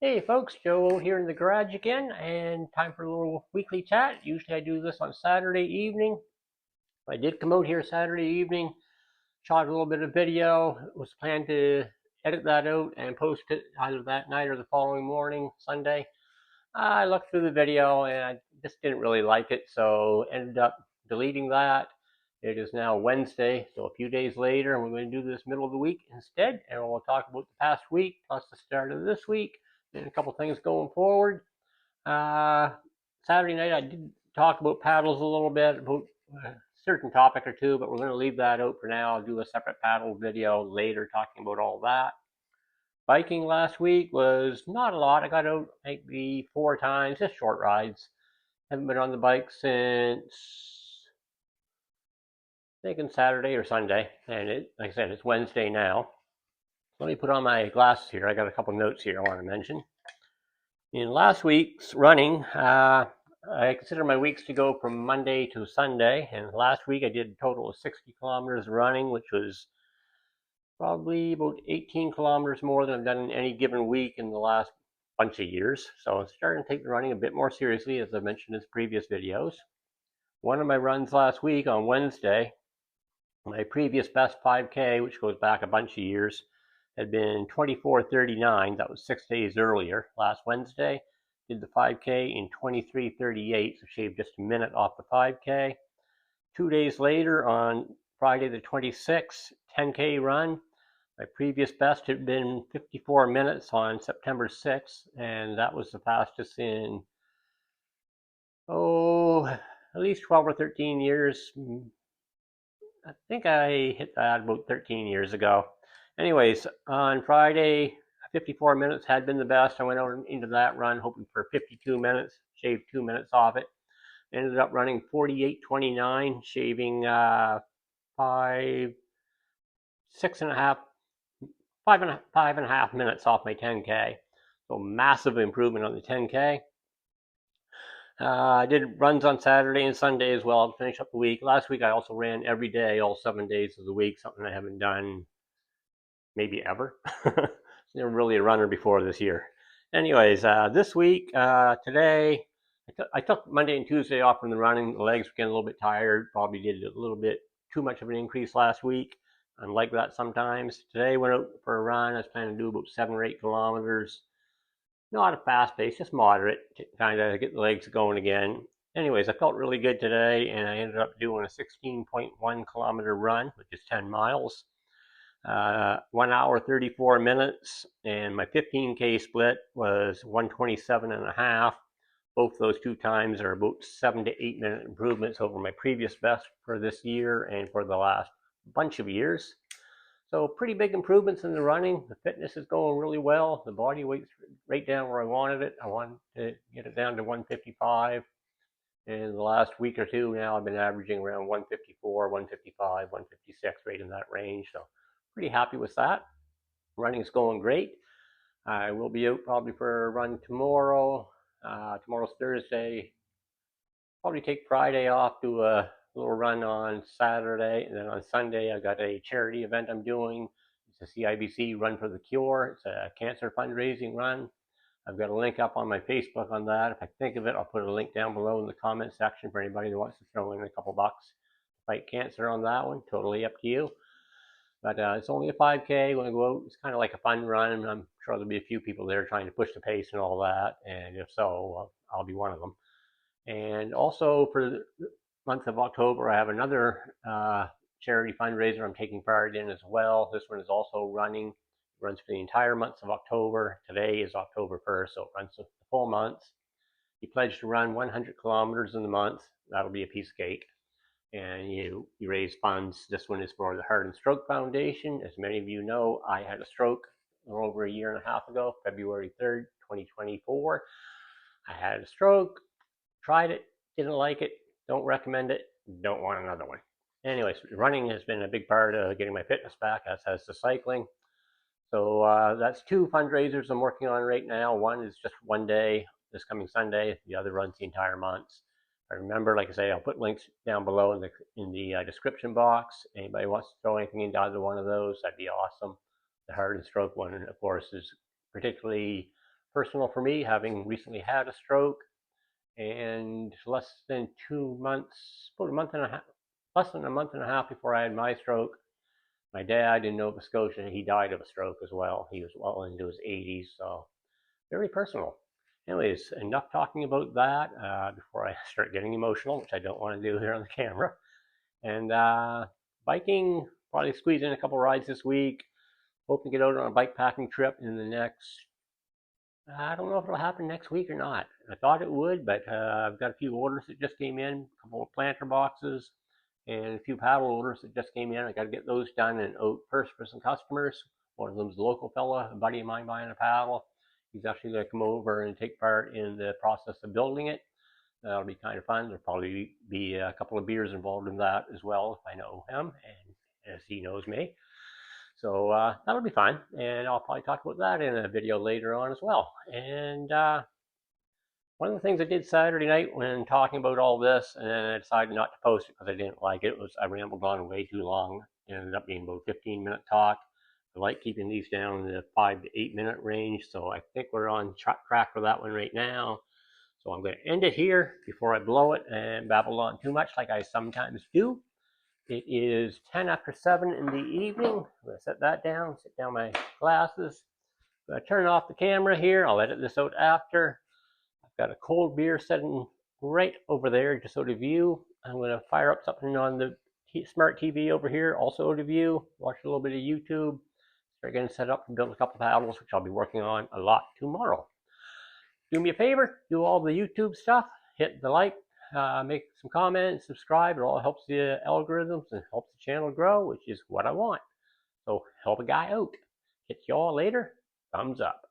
Hey folks, Joe here in the garage again, and time for a little weekly chat. Usually I do this on Saturday evening. I did come out here Saturday evening, shot a little bit of video. It was planned to edit that out and post it either that night or the following morning, Sunday. I looked through the video and I just didn't really like it, so ended up deleting that. It is now Wednesday, so a few days later, and we're going to do this middle of the week instead, and we'll talk about the past week plus the start of this week and a couple things going forward. Uh, Saturday night, I did talk about paddles a little bit, about a certain topic or two, but we're going to leave that out for now. I'll do a separate paddle video later talking about all that. Biking last week was not a lot. I got out maybe 4 times, just short rides. Haven't been on the bike since I think Saturday or Sunday, and like I said, it's Wednesday now. Let me put on my glasses here. I got a couple notes here I want to mention. In last week's running, I consider my weeks to go from Monday to Sunday, and last week I did a total of 60 kilometers running, which was probably about 18 kilometers more than I've done in any given week in the last bunch of years. So I'm starting to take the running a bit more seriously, as I mentioned in previous videos. One of my runs last week on Wednesday, my previous best 5K, which goes back a bunch of years, had been 24:39. That was 6 days earlier. Last Wednesday, did the 5K in 23:38, so shaved just a minute off the 5K. 2 days later, on Friday the 26th, 10K run. My previous best had been 54 minutes on September 6th, and that was the fastest in, at least 12 or 13 years. I think I hit that about 13 years ago. Anyways, on Friday, 54 minutes had been the best. I went out into that run hoping for 52 minutes, shaved 2 minutes off it. Ended up running 48:29, shaving five and a half minutes off my 10K. So massive improvement on the 10K. I did runs on Saturday and Sunday as well to finish up the week. Last week I also ran every day, all 7 days of the week, something I haven't done maybe ever. Never really a runner before this year. Anyways, this week, today, I took Monday and Tuesday off from the running. The legs were getting a little bit tired. Probably did a little bit too much of an increase last week. I'm like that sometimes. Today, went out for a run. I was planning to do about 7 or 8 kilometers. Not a fast pace, just moderate to kind of get the legs going again. Anyways, I felt really good today, and I ended up doing a 16.1 kilometer run, which is 10 miles. 1 hour 34 minutes, and my 15K split was 127 and a half. Both those 2 times are about 7 to 8 minute improvements over my previous best for this year and for the last bunch of years. So pretty big improvements in the running. The fitness is going really well. The body weight's right down where I wanted it. I wanted to get it down to 155. In the last week or two now, I've been averaging around 154, 155, 156, right in that range. So pretty happy with that. Running's going great. I will be out probably for a run tomorrow. Tomorrow's Thursday. Probably take Friday off, do a little run on Saturday, and then on Sunday I got a charity event I'm doing. It's a CIBC Run for the Cure. It's a cancer fundraising run. I've got a link up on my Facebook on that. If I think of it, I'll put a link down below in the comment section for anybody who wants to throw in a couple bucks to fight cancer on that one. Totally up to you. But it's only a 5K. When I go out, it's kind of like a fun run. I'm sure there'll be a few people there trying to push the pace and all that. And if so, I'll be one of them. And also for the month of October, I have another charity fundraiser I'm taking part in as well. This one is also running. It runs for the entire month of October. Today is October 1st, so it runs the full month. You pledge to run 100 kilometers in the month. That'll be a piece of cake. And you raise funds. This one is for the Heart and Stroke Foundation. As many of you know, I had a stroke a little over a year and a half ago, February 3rd, 2024. I had a stroke. Tried it, didn't like it, don't recommend it, don't want another one. Anyways, running has been a big part of getting my fitness back, as has the cycling. So that's 2 fundraisers I'm working on right now. One is just one day, this coming Sunday. The other runs the entire month. I remember, like I say, I'll put links down below in the description box. Anybody wants to throw anything into either one of those, that'd be awesome. The Heart and Stroke one, of course, is particularly personal for me, having recently had a stroke, and less than 2 months, about a month and a half, less than a month and a half before I had my stroke, my dad in Nova Scotia, he died of a stroke as well. He was well into his 80s, so very personal. Anyways, enough talking about that before I start getting emotional, which I don't want to do here on the camera. And biking, probably squeeze in a couple rides this week. Hoping to get out on a bike packing trip in the next, I don't know if it'll happen next week or not. I thought it would, but I've got a few orders that just came in, a couple of planter boxes, and a few paddle orders that just came in. I got to get those done and out first for some customers. One of them's a local fella, a buddy of mine buying a paddle. He's actually going to come over and take part in the process of building it. That'll be kind of fun. There'll probably be a couple of beers involved in that as well if I know him and as he knows me. So that'll be fun, and I'll probably talk about that in a video later on as well. And one of the things I did Saturday night when talking about all this, and then I decided not to post it because I didn't like it, was I rambled on way too long. It ended up being about a 15-minute talk. I like keeping these down in the 5 to 8 minute range, so I think we're on track for that one right now. So I'm going to end it here before I blow it and babble on too much like I sometimes do. It is 10 after 7 in the evening. I'm going to set that down, sit down my glasses. I'm going to turn off the camera here. I'll edit this out after. I've got a cold beer sitting right over there, just out of view. I'm going to fire up something on the smart TV over here, also out of view. Watch a little bit of YouTube. Start getting set up and build a couple paddles, which I'll be working on a lot tomorrow. Do me a favor, do all the YouTube stuff. Hit the like, make some comments, subscribe. It all helps the algorithms and helps the channel grow, which is what I want. So help a guy out. Catch y'all later. Thumbs up.